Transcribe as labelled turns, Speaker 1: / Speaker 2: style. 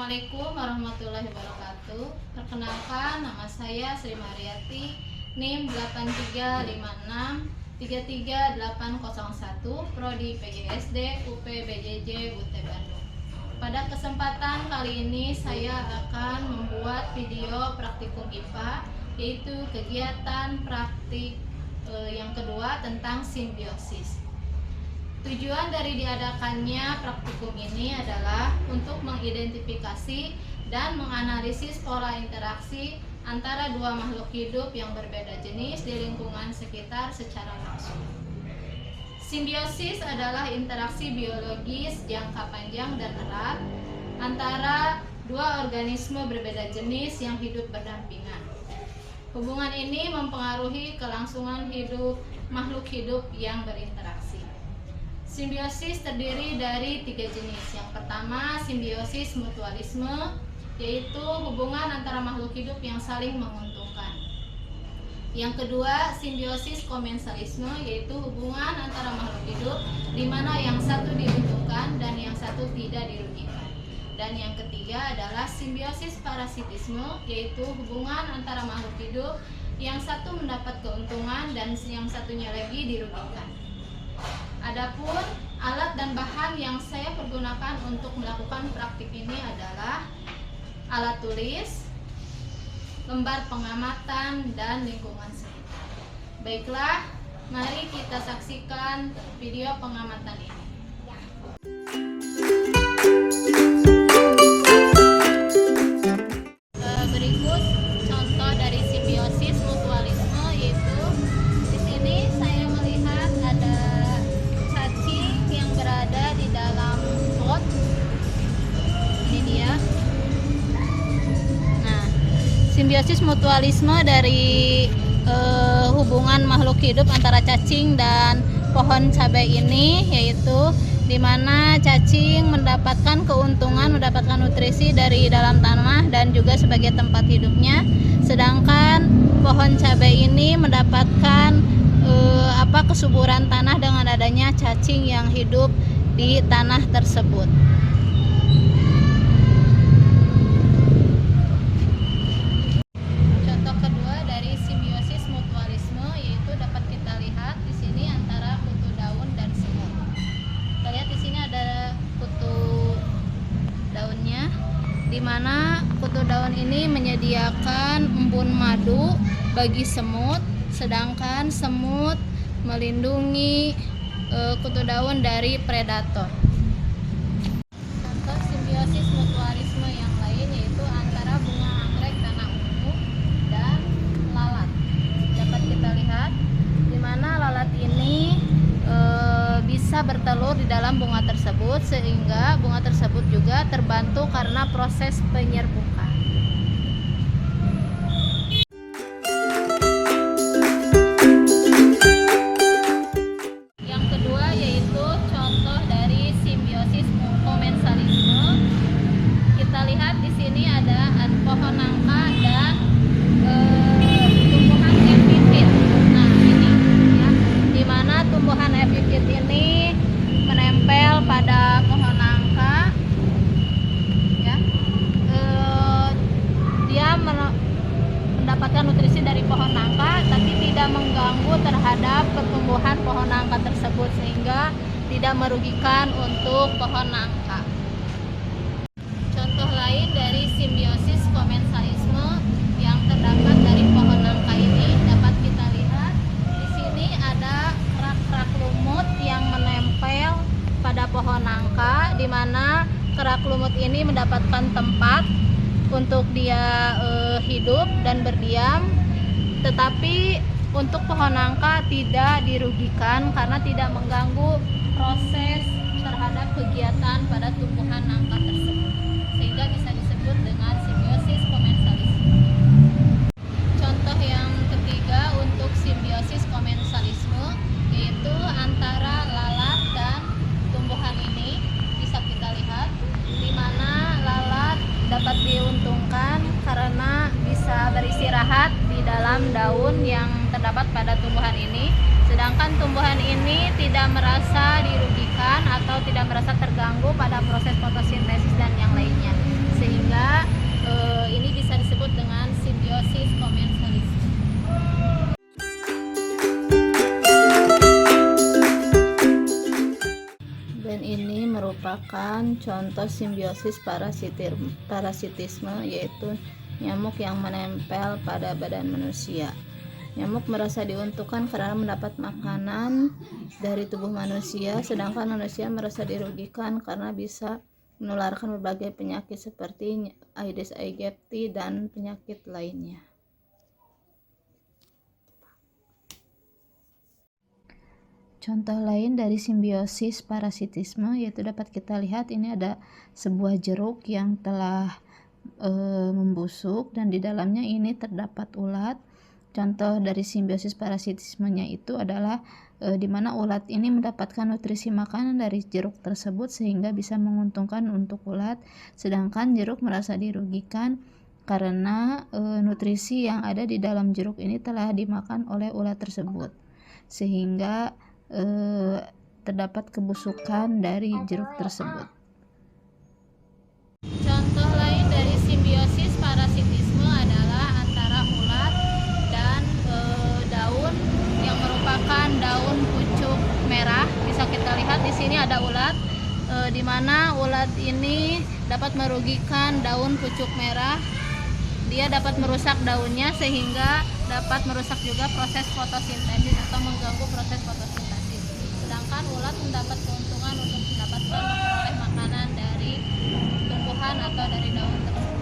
Speaker 1: Assalamualaikum warahmatullahi wabarakatuh. Perkenalkan, nama saya Sri Mariati, NIM 8356333801, Prodi PGSD UP BJJ UT Bandung. Pada kesempatan kali ini saya akan membuat video praktikum IPA, yaitu kegiatan praktik yang kedua tentang simbiosis. Tujuan dari diadakannya praktikum ini adalah untuk mengidentifikasi dan menganalisis pola interaksi antara dua makhluk hidup yang berbeda jenis di lingkungan sekitar secara langsung. Simbiosis adalah interaksi biologis jangka panjang dan erat antara dua organisme berbeda jenis yang hidup berdampingan. Hubungan ini mempengaruhi kelangsungan hidup makhluk hidup yang berinteraksi. Simbiosis terdiri dari 3 jenis. Yang pertama, simbiosis mutualisme, yaitu hubungan antara makhluk hidup yang saling menguntungkan. Yang kedua, simbiosis komensalisme, yaitu hubungan antara makhluk hidup di mana yang satu diuntungkan dan yang satu tidak dirugikan. Dan yang ketiga adalah simbiosis parasitisme, yaitu hubungan antara makhluk hidup yang satu mendapat keuntungan dan yang satunya lagi dirugikan. Adapun alat dan bahan yang saya pergunakan untuk melakukan praktik ini adalah alat tulis, lembar pengamatan, dan lingkungan sekitar. Baiklah, mari kita saksikan video pengamatan ini. Berikut contoh dari simbiosis mutualisme, yaitu di sini saya melihat ada cacing yang berada di dalam pot. Ini dia. Nah, simbiosis mutualisme dari hubungan makhluk hidup antara cacing dan pohon cabai ini, yaitu di mana cacing mendapatkan keuntungan, mendapatkan nutrisi dari dalam tanah dan juga sebagai tempat hidupnya, sedangkan pohon cabai ini mendapatkan kesuburan tanah dengan adanya cacing yang hidup di tanah tersebut. Contoh kedua dari simbiosis mutualisme, yaitu dapat kita lihat di sini antara kutu daun dan semut. Kita lihat di sini ada kutu daunnya, di mana kutu daun ini menyediakan embun madu bagi semut, sedangkan semut melindungi kutu daun dari predator. Contoh simbiosis mutualisme yang lain yaitu antara bunga anggrek tanah ungu dan lalat. Dapat kita lihat di mana lalat ini bisa bertelur di dalam bunga tersebut, sehingga bunga tersebut juga terbantu karena proses penyerbukan. Yang kedua yaitu contoh dari simbiosis komensalisme. Kita lihat di sini ada pohon nangka dan tumbuhan epifit. Nah, ini ya, di mana tumbuhan epifit ini menempel pada pohon nangka, ya. Dia mendapatkan nutrisi dari pohon nangka, tapi tidak mengganggu terhadap pertumbuhan pohon nangka tersebut, sehingga tidak merugikan untuk pohon nangka. Contoh lain dari simbiosis komensalisme yang terdapat dari pohon nangka ini dapat kita lihat di sini ada kerak-kerak lumut yang menempel pada pohon nangka, di mana kerak lumut ini mendapatkan tempat untuk dia hidup dan berdiam, tetapi untuk pohon nangka tidak dirugikan karena tidak mengganggu proses terhadap kegiatan pada tumbuhan nangka tersebut, sehingga bisa disebut dengan simbiosis komensalisme. Contoh yang ketiga untuk simbiosis komensalisme yaitu antara lalat dan tumbuhan ini. Bisa kita lihat di mana lalat dapat diuntungkan karena bisa beristirahat di dalam daun yang terdapat pada tumbuhan ini, sedangkan tumbuhan ini tidak merasa dirugikan atau tidak merasa terganggu pada proses fotosintesis dan yang lainnya, sehingga ini bisa disebut dengan simbiosis komensalisme. Dan ini merupakan contoh simbiosis parasitisme, yaitu nyamuk yang menempel pada badan manusia. Nyamuk merasa diuntungkan karena mendapat makanan dari tubuh manusia, sedangkan manusia merasa dirugikan karena bisa menularkan berbagai penyakit seperti Aedes aegypti dan penyakit lainnya. Contoh lain dari simbiosis parasitisme yaitu dapat kita lihat ini ada sebuah jeruk yang telah membusuk dan di dalamnya ini terdapat ulat. Contoh dari simbiosis parasitismenya itu adalah di mana ulat ini mendapatkan nutrisi makanan dari jeruk tersebut sehingga bisa menguntungkan untuk ulat, sedangkan jeruk merasa dirugikan karena nutrisi yang ada di dalam jeruk ini telah dimakan oleh ulat tersebut, sehingga terdapat kebusukan dari jeruk tersebut. Contoh lain dari simbiosis parasitisme adalah antara ulat dan daun yang merupakan daun pucuk merah. Bisa kita lihat di sini ada ulat, di mana ulat ini dapat merugikan daun pucuk merah. Dia dapat merusak daunnya sehingga dapat merusak juga proses fotosintesis atau mengganggu proses fotosintesis. Sedangkan ulat mendapat keuntungan untuk mendapatkan memperoleh makanan dari tumbuhan atau dari daun tersebut.